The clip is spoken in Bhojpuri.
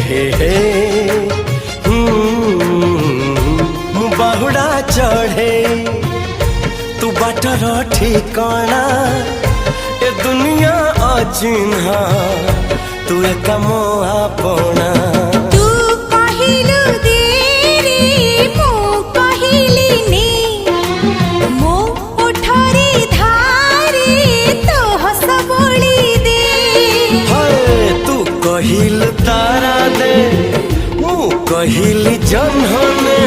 हे बाहुड़ा चढ़े तू बाटर ठिकाना ए दुनिया अचिन्हा तू एक मोहापना कहिल तारा दे मु कहिल जन्हने